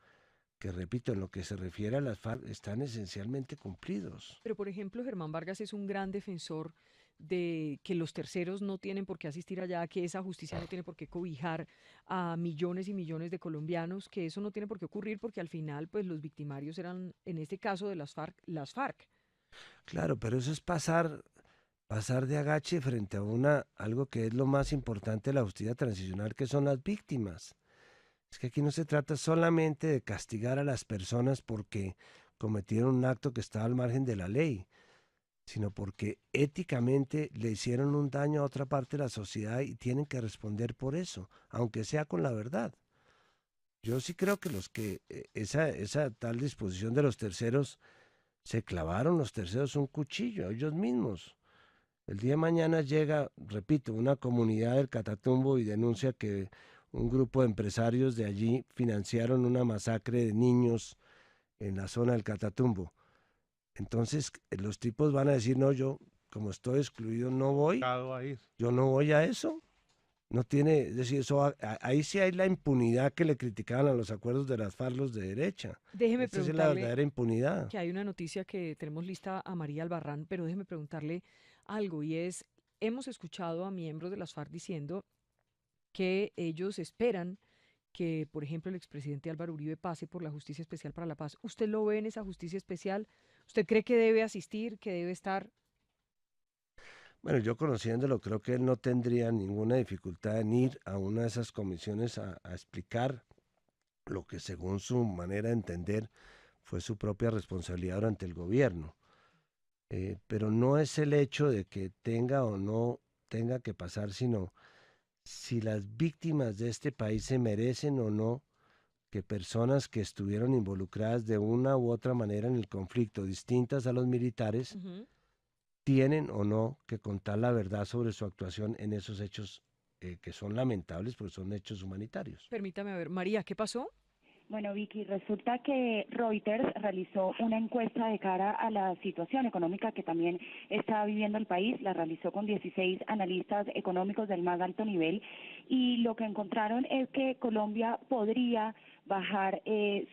que, repito, en lo que se refiere a las FARC, están esencialmente cumplidos. Pero, por ejemplo, Germán Vargas es un gran defensor de que los terceros no tienen por qué asistir allá, que esa justicia no tiene por qué cobijar a millones y millones de colombianos, que eso no tiene por qué ocurrir porque al final, pues los victimarios eran, en este caso de las FARC, las FARC. Claro, pero eso es pasar de agache frente a algo que es lo más importante de la justicia transicional, que son las víctimas. Es que aquí no se trata solamente de castigar a las personas porque cometieron un acto que estaba al margen de la ley, sino porque éticamente le hicieron un daño a otra parte de la sociedad y tienen que responder por eso, aunque sea con la verdad. Yo sí creo que esa tal disposición de los terceros, se clavaron los terceros un cuchillo a ellos mismos. El día de mañana llega, repito, una comunidad del Catatumbo y denuncia que un grupo de empresarios de allí financiaron una masacre de niños en la zona del Catatumbo. Entonces los tipos van a decir, no, yo como estoy excluido no voy, Dado a ir. yo no voy a eso. No tiene, es decir, ahí sí hay la impunidad que le criticaban a los acuerdos de las FARC los de derecha. Déjeme Esta sí es la preguntarle verdadera impunidad. que hay una noticia que tenemos lista a María Albarrán, pero déjeme preguntarle algo y es, hemos escuchado a miembros de las FARC diciendo que ellos esperan que, por ejemplo, el expresidente Álvaro Uribe pase por la Justicia Especial para la Paz. ¿Usted lo ve en esa justicia especial? ¿Usted cree que debe asistir, que debe estar? Bueno, yo conociéndolo, creo que él no tendría ninguna dificultad en ir a una de esas comisiones a explicar lo que según su manera de entender fue su propia responsabilidad durante el gobierno. Pero no es el hecho de que tenga o no tenga que pasar, sino si las víctimas de este país se merecen o no que personas que estuvieron involucradas de una u otra manera en el conflicto, distintas a los militares, Ujú. tienen o no que contar la verdad sobre su actuación en esos hechos que son lamentables, porque son hechos humanitarios. Permítame ver. María, ¿qué pasó? Bueno, Vicky, resulta que Reuters realizó una encuesta de cara a la situación económica que también está viviendo el país. La realizó con 16 analistas económicos del más alto nivel y lo que encontraron es que Colombia podría bajar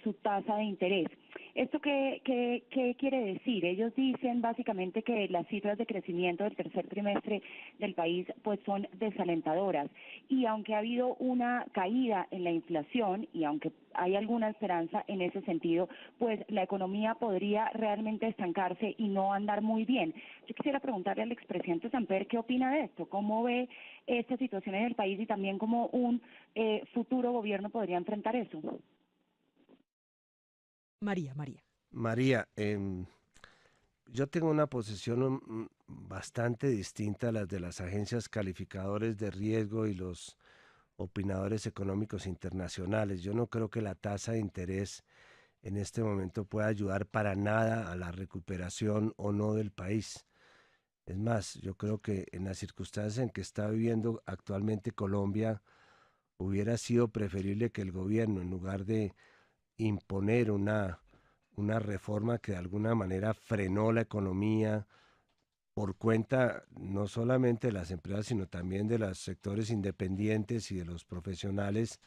su tasa de interés. ¿Esto qué quiere decir? Ellos dicen básicamente que las cifras de crecimiento del tercer trimestre del país pues son desalentadoras y aunque ha habido una caída en la inflación y aunque hay alguna esperanza en ese sentido, pues la economía podría realmente estancarse y no andar muy bien. Yo quisiera preguntarle al expresidente Samper qué opina de esto, cómo ve esta situación en el país y también cómo un futuro gobierno podría enfrentar eso. María. María, yo tengo una posición bastante distinta a las de las agencias calificadores de riesgo y los opinadores económicos internacionales. Yo no creo que la tasa de interés en este momento pueda ayudar para nada a la recuperación o no del país. Es más, yo creo que en las circunstancias en que está viviendo actualmente Colombia, hubiera sido preferible que el gobierno, en lugar de imponer una reforma que de alguna manera frenó la economía por cuenta no solamente de las empresas, sino también de los sectores independientes y de los profesionales,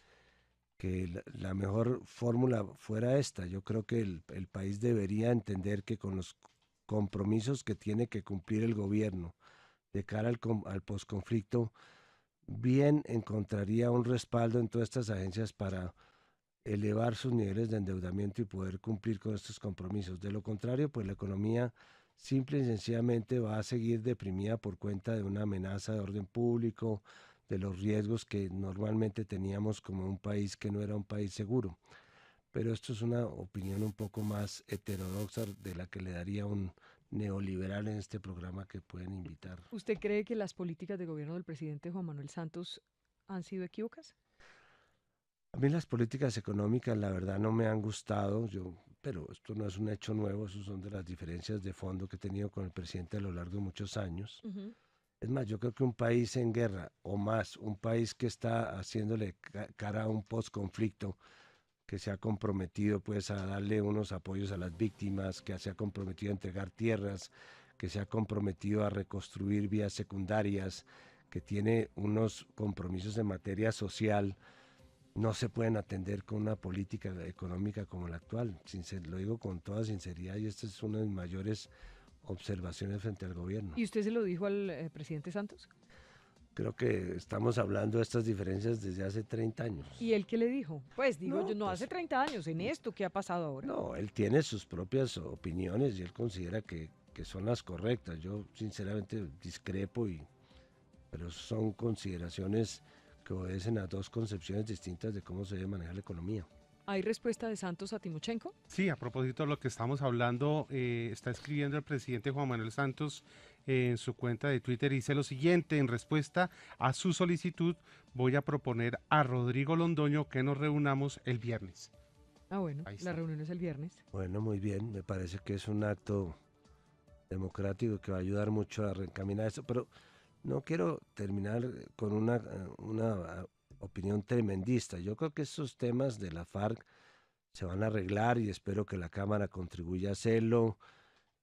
que la mejor fórmula fuera esta. Yo creo que el país debería entender que con los compromisos que tiene que cumplir el gobierno de cara al posconflicto, bien encontraría un respaldo en todas estas agencias para elevar sus niveles de endeudamiento y poder cumplir con estos compromisos. De lo contrario, pues la economía simple y sencillamente va a seguir deprimida por cuenta de una amenaza de orden público, de los riesgos que normalmente teníamos como un país que no era un país seguro. Pero esto es una opinión un poco más heterodoxa de la que le daría un neoliberal en este programa que pueden invitar. ¿Usted cree que las políticas de gobierno del presidente Juan Manuel Santos han sido equívocas? A mí las políticas económicas, la verdad, no me han gustado, pero esto no es un hecho nuevo, eso son de las diferencias de fondo que he tenido con el presidente a lo largo de muchos años. Ujú. Es más, yo creo que un país en guerra, o más, un país que está haciéndole cara a un postconflicto, que se ha comprometido pues a darle unos apoyos a las víctimas, que se ha comprometido a entregar tierras, que se ha comprometido a reconstruir vías secundarias, que tiene unos compromisos en materia social, no se pueden atender con una política económica como la actual. Lo digo con toda sinceridad y esta es una de mis mayores observaciones frente al gobierno. ¿Y usted se lo dijo al presidente Santos? Creo que estamos hablando de estas diferencias desde hace 30 años. ¿Y él qué le dijo? Pues digo No, yo, no hace pues 30 años, en esto, ¿qué ha pasado ahora? no, él tiene sus propias opiniones y él considera que son las correctas. Yo sinceramente discrepo, pero son consideraciones que obedecen a dos concepciones distintas de cómo se debe manejar la economía. ¿Hay respuesta de Santos a Timochenko? Sí, a propósito de lo que estamos hablando, está escribiendo el presidente Juan Manuel Santos en su cuenta de Twitter y dice lo siguiente: en respuesta a su solicitud, voy a proponer a Rodrigo Londoño que nos reunamos el viernes. Ah, bueno, Ahí la está. reunión es el viernes. Bueno, muy bien, me parece que es un acto democrático que va a ayudar mucho a reencaminar esto, pero no quiero terminar con una opinión tremendista. Yo creo que estos temas de la FARC se van a arreglar y espero que la Cámara contribuya a hacerlo.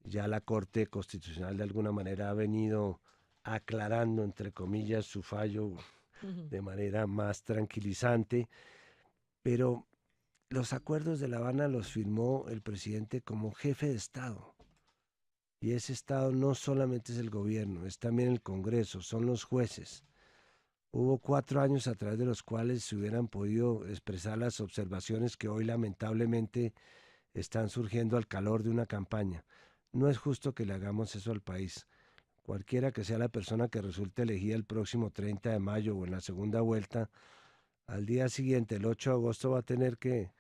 Ya la Corte Constitucional de alguna manera ha venido aclarando, entre comillas, su fallo Ujú. de manera más tranquilizante, pero los acuerdos de La Habana los firmó el presidente como jefe de Estado. Y ese Estado no solamente es el gobierno, es también el Congreso, son los jueces. Hubo 4 años a través de los cuales se hubieran podido expresar las observaciones que hoy lamentablemente están surgiendo al calor de una campaña. No es justo que le hagamos eso al país. Cualquiera que sea la persona que resulte elegida el próximo 30 de mayo o en la segunda vuelta, al día siguiente, el 8 de agosto, va a tener que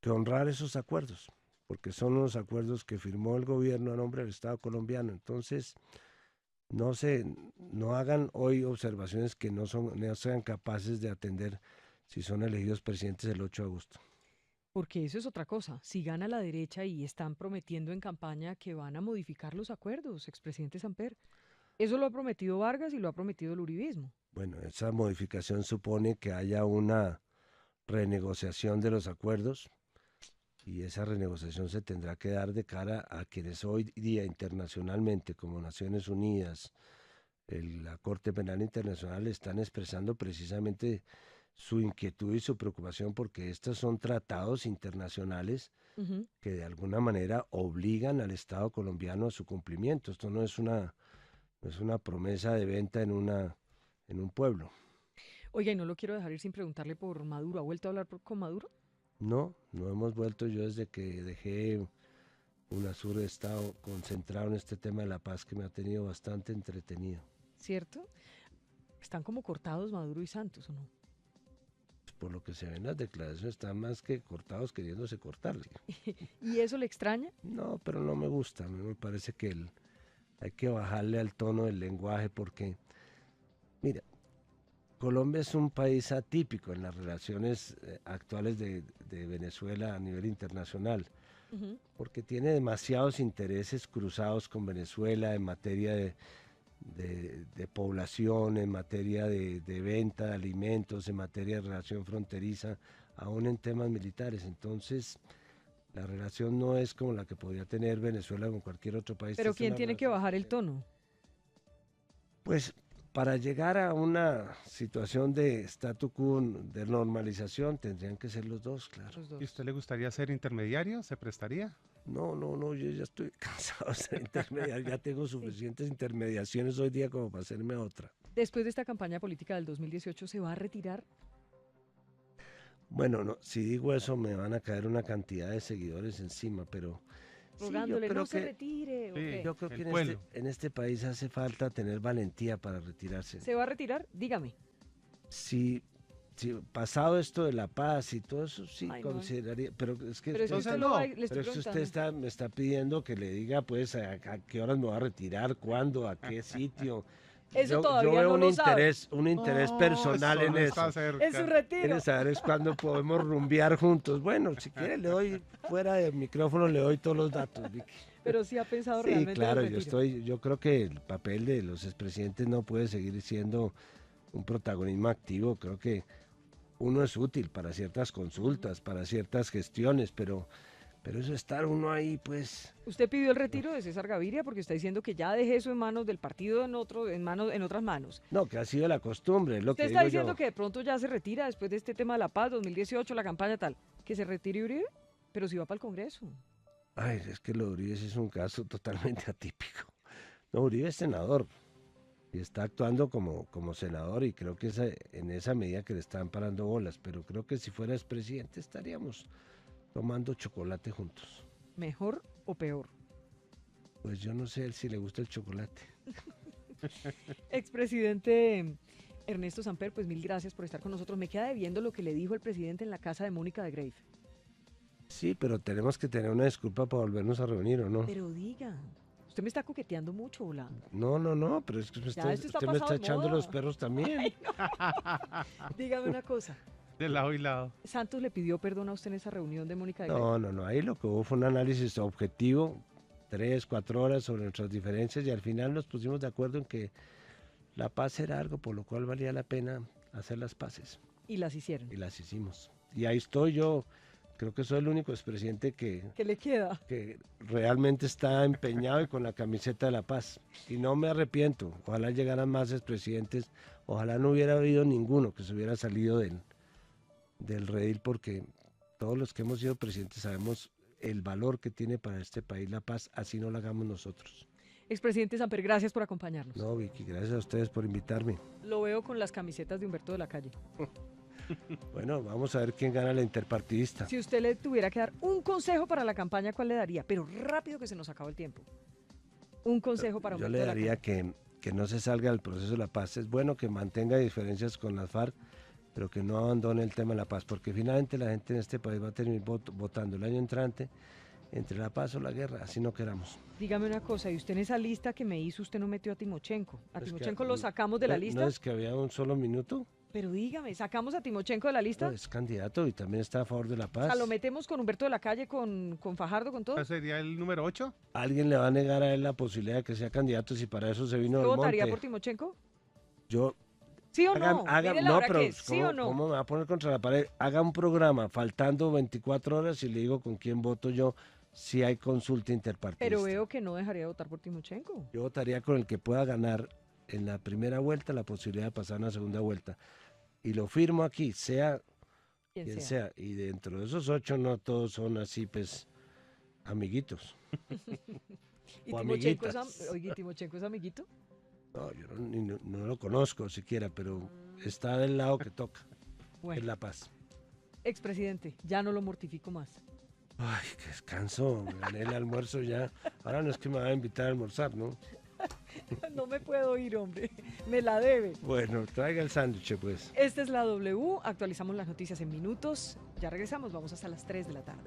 honrar esos acuerdos, porque son los acuerdos que firmó el gobierno a nombre del Estado colombiano. Entonces, no hagan hoy observaciones que no sean capaces de atender si son elegidos presidentes el 8 de agosto. Porque eso es otra cosa. Si gana la derecha y están prometiendo en campaña que van a modificar los acuerdos, expresidente Samper. Eso lo ha prometido Vargas y lo ha prometido el uribismo. Bueno, esa modificación supone que haya una renegociación de los acuerdos y esa renegociación se tendrá que dar de cara a quienes hoy día internacionalmente, como Naciones Unidas, la Corte Penal Internacional, están expresando precisamente su inquietud y su preocupación porque estos son tratados internacionales Ujú. que de alguna manera obligan al Estado colombiano a su cumplimiento. Esto no es una promesa de venta en un pueblo. Oiga, y no lo quiero dejar ir sin preguntarle por Maduro. ¿Ha vuelto a hablar con Maduro? No, no hemos vuelto. Yo desde que dejé UNASUR he estado concentrado en este tema de la paz que me ha tenido bastante entretenido. ¿Cierto? Están como cortados Maduro y Santos, ¿o no? Pues por lo que se ven las declaraciones, están más que cortados queriéndose cortar. ¿Y eso le extraña? No, pero no me gusta. A mí me parece que hay que bajarle al tono del lenguaje porque, mira, Colombia es un país atípico en las relaciones actuales de Venezuela a nivel internacional, Ujú. porque tiene demasiados intereses cruzados con Venezuela en materia de población, en materia de venta de alimentos, en materia de relación fronteriza, aún en temas militares. Entonces, la relación no es como la que podría tener Venezuela con cualquier otro país. Pero Es ¿quién una tiene que relación bajar el compleja. tono? Pues para llegar a una situación de statu quo, de normalización, tendrían que ser los dos, claro. Los ¿Y dos. usted le gustaría ser intermediario? ¿Se prestaría? No, no, no, yo ya estoy cansado de ser intermediario, ya tengo suficientes intermediaciones hoy día como para hacerme otra. Después de esta campaña política del 2018, ¿se va a retirar? Bueno, no, si digo eso me van a caer una cantidad de seguidores encima, pero sí, Rogándole, no se retire, ¿o Sí, qué? yo creo el que pueblo. en este país hace falta tener valentía para retirarse. ¿Se va a retirar? Dígame. Si, si pasado esto de la paz y todo eso, sí Ay, no. consideraría, pero es que Pero si usted Entonces usted está, lo va, no, le estoy pero es que usted preguntando. me está pidiendo que le diga pues a qué horas me voy a retirar, cuándo, a qué sitio. Eso Yo todavía veo no lo sabe. un interés no, personal eso en no está eso. Es su cerca. retiro. Quiere saber es cuándo podemos rumbear juntos. Bueno, si quiere le doy, fuera del micrófono le doy todos los datos, Vicky. Pero sí ha pensado Sí, realmente en el claro, retiro. yo creo que el papel de los expresidentes no puede seguir siendo un protagonismo activo. Creo que uno es útil para ciertas consultas, para ciertas gestiones, pero eso estar uno ahí, pues, Usted pidió el retiro de César Gaviria porque está diciendo que ya dejé eso en manos del partido en otras manos. no, que ha sido la costumbre, es lo Usted que está digo diciendo yo. que de pronto ya se retira después de este tema de la paz, 2018, la campaña tal. Que se retire Uribe, pero si va para el Congreso. Ay, es que lo de Uribe sí es un caso totalmente atípico. No, Uribe es senador y está actuando como senador y creo que en esa medida que le están parando bolas, pero creo que si fuera expresidente estaríamos tomando chocolate juntos. ¿Mejor o peor? Pues yo no sé si le gusta el chocolate. Expresidente Ernesto Samper, pues mil gracias por estar con nosotros. Me queda debiendo lo que le dijo el presidente en la casa de Mónica de Grave. Sí, pero tenemos que tener una disculpa para volvernos a reunir, ¿o no? Pero diga, usted me está coqueteando mucho, hola. No, no, no, pero es que Ya esto está usted me pasado está de echando los moda. perros también. Dígame una cosa. De lado y lado. ¿Santos le pidió perdón a usted en esa reunión de Mónica de Grave? No, no, no, ahí lo que hubo fue un análisis objetivo, 3, 4 horas sobre nuestras diferencias y al final nos pusimos de acuerdo en que la paz era algo por lo cual valía la pena hacer las paces Y las hicieron. y las hicimos. Y ahí estoy yo, creo que soy el único expresidente ¿Qué le queda? que realmente está empeñado y con la camiseta de la paz. Y no me arrepiento, ojalá llegaran más expresidentes, ojalá no hubiera habido ninguno que se hubiera salido del redil porque todos los que hemos sido presidentes sabemos el valor que tiene para este país la paz, así no la hagamos nosotros. Expresidente Samper, gracias por acompañarnos. No, Vicky, gracias a ustedes por invitarme. Lo veo con las camisetas de Humberto de la Calle. Bueno, vamos a ver quién gana la interpartidista. Si usted le tuviera que dar un consejo para la campaña, ¿cuál le daría? Pero rápido que se nos acaba el tiempo. Un consejo para Yo Humberto le de la daría Calle. que no se salga del proceso de la paz. Es bueno que mantenga diferencias con las FARC, pero que no abandone el tema de la paz, porque finalmente la gente en este país va a terminar votando el año entrante entre la paz o la guerra, así no queramos. Dígame una cosa, y usted en esa lista que me hizo, usted no metió a Timochenko. ¿A Es que- Timochenko lo sacamos de la ¿No lista? es que había un solo minuto? Pero dígame, ¿sacamos a Timochenko de la lista? No, es candidato y también está a favor de la O paz. sea, lo metemos con Humberto de la Calle, con Fajardo, con todo. ¿Ese sería el número 8? ¿Alguien le va a negar a él la posibilidad de que sea candidato si para eso se vino ¿Usted del votaría monte? por Timochenko? Yo ¿Sí o no? Mire la no, hora pero que es, ¿sí ¿cómo, o no? cómo me va a poner contra la pared? Haga un programa faltando 24 horas y le digo con quién voto yo si hay consulta interpartidista. Pero veo que no dejaría de votar por Timochenko. Yo votaría con el que pueda ganar en la primera vuelta la posibilidad de pasar a una segunda vuelta. y lo firmo aquí, sea Quien quien sea. sea. Y dentro de esos 8 no todos son así, pues, amiguitos ¿Y o Timochenko es, amiguitas. oye, ¿Timochenko es amiguito? No, yo no lo conozco siquiera, pero está del lado que toca, que es Bueno, la paz. expresidente, ya no lo mortifico más. Ay, qué descanso, me gané el almuerzo ya. Ahora no es que me va a invitar a almorzar, ¿no? No me puedo ir, hombre. Me la debe. Bueno, traiga el sándwich, pues. Esta es la W. Actualizamos las noticias en minutos. Ya regresamos. Vamos hasta las 3 de la tarde.